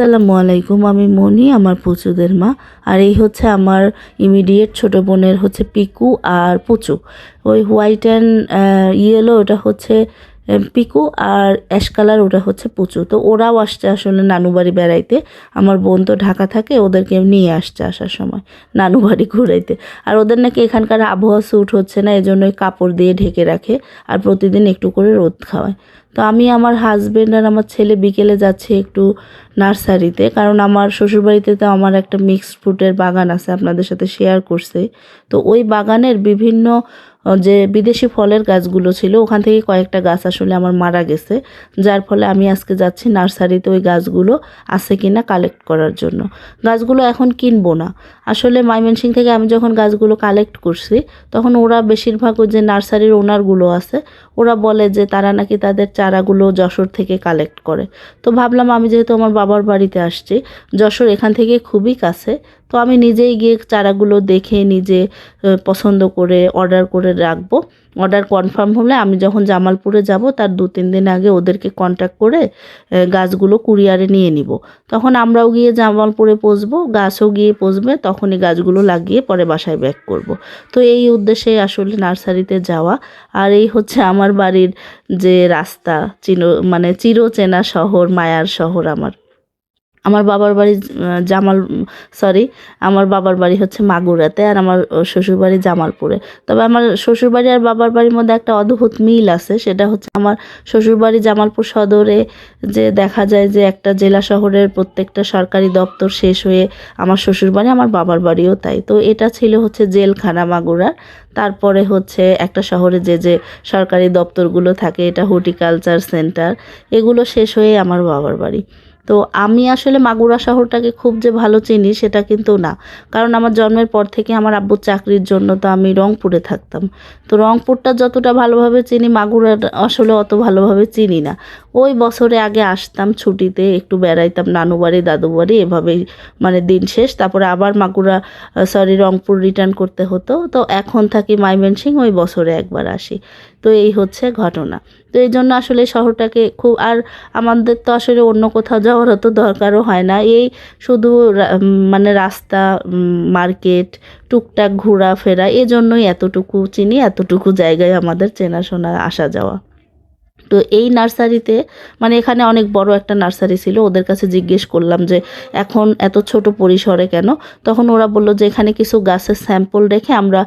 আসসালামু আলাইকুম, আমি মনি, আমার পুচুদের মা। আর এই হচ্ছে আমার ইমিডিয়েট ছোট বোনের হচ্ছে পিকু আর পুচু। ওই হোয়াইট অ্যান্ড ইয়েলো ওটা হচ্ছে পিকু, আর অ্যাশ কালার ওটা হচ্ছে পুচু। তো ওরাও আসছে আসলে নানু বাড়ি বেড়াইতে। আমার বোন তো ঢাকা থাকে, ওদেরকে নিয়ে আসছে আসার সময় নানু বাড়ি ঘুরাইতে। আর ওদের নাকি এখানকার আবহাওয়া স্যুট হচ্ছে না, এজন্যই কাপড় দিয়ে ঢেকে রাখে আর প্রতিদিন একটু করে রোদ খাওয়ায়। তো আমি, আমার হাজব্যান্ড আর আমার ছেলে বিকেলে যাচ্ছি একটু নার্সারিতে, কারণ আমার শ্বশুরবাড়িতে তো আমার একটা মিক্সড ফ্রুটের বাগান আছে, আপনাদের সাথে শেয়ার করছি। তো ওই বাগানের বিভিন্ন যে বিদেশি ফলের গাছগুলো ছিল, ওখান থেকে কয়েকটা গাছ আসলে আমার মারা গেছে, যার ফলে আমি আজকে যাচ্ছি নার্সারিতে ওই গাছগুলো আছে কিনা কালেক্ট করার জন্য। গাছগুলো এখন কিনবো না, আসলে ময়মনসিং থেকে আমি যখন গাছগুলো কালেক্ট করছি তখন ওরা বেশিরভাগ ওই যে নার্সারির ওনারগুলো আছে, ওরা বলে যে তারা নাকি তাদের চারাগুলো যশোর থেকে কালেক্ট করে। তো ভাবলাম আমি যেহেতু আমার বাবার বাড়িতে আসছি, যশোর এখান থেকে খুবই কাছে, তো আমি নিজেই গিয়ে চারাগুলো দেখে নিজে পছন্দ করে অর্ডার করে রাখবো। অর্ডার কনফার্ম হলে আমি যখন জামালপুরে যাব তার 2-3 দিন আগে ওদেরকে কন্ট্যাক্ট করে গাছগুলো কুরিয়ারে নিয়ে নিব। তখন আমরাও গিয়ে জামালপুরে পৌঁছবো, গাছও গিয়ে পৌঁছবে, তখনই গাছগুলো লাগিয়ে পরে বাসায় ব্যাক করব। তো এই উদ্দেশ্যে আসলে নার্সারিতে যাওয়া। আর এই হচ্ছে আমার বাড়ির যে রাস্তা, মানে চিরচেনা শহর, মায়ার শহর আমার বাবার বাড়ি আমার বাবার বাড়ি হচ্ছে মাগুরাতে, আর আমার শ্বশুরবাড়ি জামালপুরে। তবে আমার শ্বশুরবাড়ি আর বাবার বাড়ির মধ্যে একটা অদ্ভুত মিল আছে, সেটা হচ্ছে আমার শ্বশুরবাড়ি জামালপুর সদরে যে দেখা যায় যে একটা জেলা শহরের প্রত্যেকটা সরকারি দপ্তর শেষ হয়ে আমার শ্বশুরবাড়ি, আমার বাবার বাড়িও তাই। তো এটা ছিল হচ্ছে জেলখানা মাগুরার। তারপরে হচ্ছে একটা শহরে যে যে সরকারি দপ্তরগুলো থাকে, এটা হর্টিকালচার সেন্টার, এগুলো শেষ হয়ে আমার বাবার বাড়ি। তো আমি আসলে মাগুরা শহরটাকে খুব যে ভালো চিনি সেটা কিন্তু না, কারণ আমার জন্মের পর থেকে আমার আব্বুর চাকরির জন্য তো আমি রংপুরে থাকতাম। তো রংপুরটা যতটা ভালোভাবে চিনি, মাগুরা আসলে অত ভালোভাবে চিনি না। ওই বছরে আগে আসতাম ছুটিতে, একটু বেড়াইতাম নানু বাড়ি দাদু বাড়ি, এভাবেই মানে দিন শেষ, তারপরে আবার রংপুর রিটার্ন করতে হতো। তো এখন থাকি ময়মনসিং, ওই বছরে একবার আসি। তো এই হচ্ছে ঘটনা। তো এই জন্য আসলে শহরটাকে খুব, আর আমাদের তো আসলে অন্য কোথাও যাওয়ার অত দরকারও হয় না, এই শুধু মানে রাস্তা, মার্কেট, টুকটাক ঘোরাফেরা, এজন্যই এতটুকু চিনি, এতটুকু জায়গায় আমাদের চেনাশোনা আসা যাওয়া। তো এই নার্সারিতে, মানে এখানে অনেক বড় একটা নার্সারি ছিল, ওদের কাছে জিজ্ঞেস করলাম যে এখন এত ছোট পরিসরে কেন। তখন ওরা বলল যে এখানে কিছু গাছের স্যাম্পল রেখে আমরা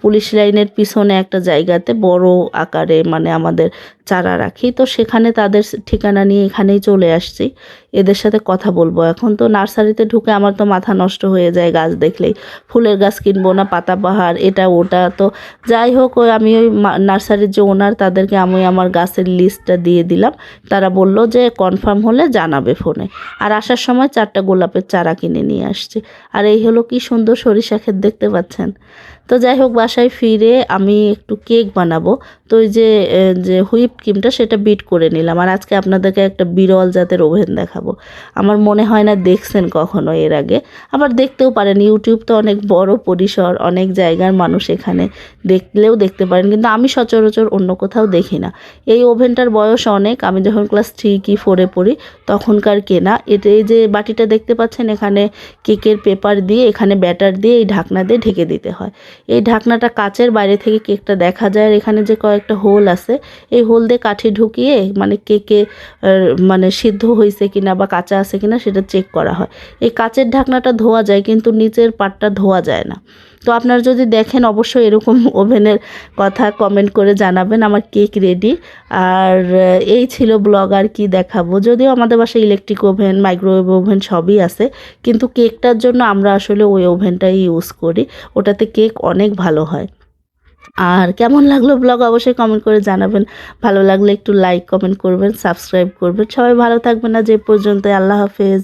পুলিশ লাইনের পিছনে একটা জায়গাতে বড় আকারে মানে আমাদের চারা রাখি। তো সেখানে তাদের ঠিকানা নিয়ে এখানেই চলে আসছি, এদের সাথে কথা বলবো। এখন তো নার্সারিতে ঢুকে আমার তো মাথা নষ্ট হয়ে যায় গাছ দেখলেই, ফুলের গাছ কিনবো না, পাতাবাহার এটা ওটা। তো যাই হোক, আমি ওই নার্সারির যে ওনার, তাদেরকে আমি আমার গাছের লিস্টটা দিয়ে দিলাম। তারা বলল যে কনফার্ম হলে জানাবে ফোনে। আর আসার সময় 4টা গোলাপের চারা কিনে নিয়ে আসছে। আর এই হলো কি সুন্দর সরিষা ক্ষেত, দেখতে পাচ্ছেন। তো যাই হোক, বাসায় ফিরে আমি একটু কেক বানাবো। তো ওই যে হুইপ ক্রিমটা সেটা বিট করে নিলাম। আর আজকে আপনাদেরকে একটা বিরল জাতের ওভেন দেখাবো, আমার মনে হয় না দেখছেন কখনো এর আগে, আবার দেখতেও পারেন। ইউটিউব তো অনেক বড় পরিসর, অনেক জায়গার মানুষ এখানে, দেখলেও দেখতে পারেন, কিন্তু আমি সচরাচর অন্য কোথাও দেখি না। এই ওভেনটার বয়স অনেক, আমি যখন ক্লাস 3 কি 4-এ পড়ি তখনকার কেনা। এই যে বাটিটা দেখতে পাচ্ছেন, এখানে কেকের পেপার দিয়ে, এখানে ব্যাটার দিয়ে, এই ঢাকনা দিয়ে ঢেকে দিতে হয়। এই ঢাকনাটা কাচের, বাইরে থেকে কেকটা দেখা যায়। আর এখানে যে কয়েকটা হোল আছে, এই হোল দিয়ে কাঠি ঢুকিয়ে মানে কেকে মানে সিদ্ধ হয়েছে কিনা বা কাঁচা আছে কিনা সেটা চেক করা হয়। এই কাচের ঢাকনাটা ধোয়া যায়, কিন্তু নিচের পাটটা ধোয়া যায় না। তো আপনারা যদি দেখেন অবশ্যই এরকম ওভেনের কথা কমেন্ট করে জানাবেন। আমার কেক রেডি। আর এই ছিল ব্লগ, আর কি দেখাবো। যদিও আমাদের বাসায় ইলেকট্রিক ওভেন, মাইক্রোওয়েভ ওভেন সবই আছে, কিন্তু কেকটার জন্য আমরা আসলে ওই ওভেনটাই ইউজ করি, ওটাতে কেক অনেক ভালো হয়। আর কেমন লাগলো ব্লগ অবশ্যই কমেন্ট করে জানাবেন। ভালো লাগলে একটু লাইক কমেন্ট করবেন, সাবস্ক্রাইব করবেন। সবাই ভালো থাকবেন। আজ এ পর্যন্ত, আল্লাহ হাফেজ।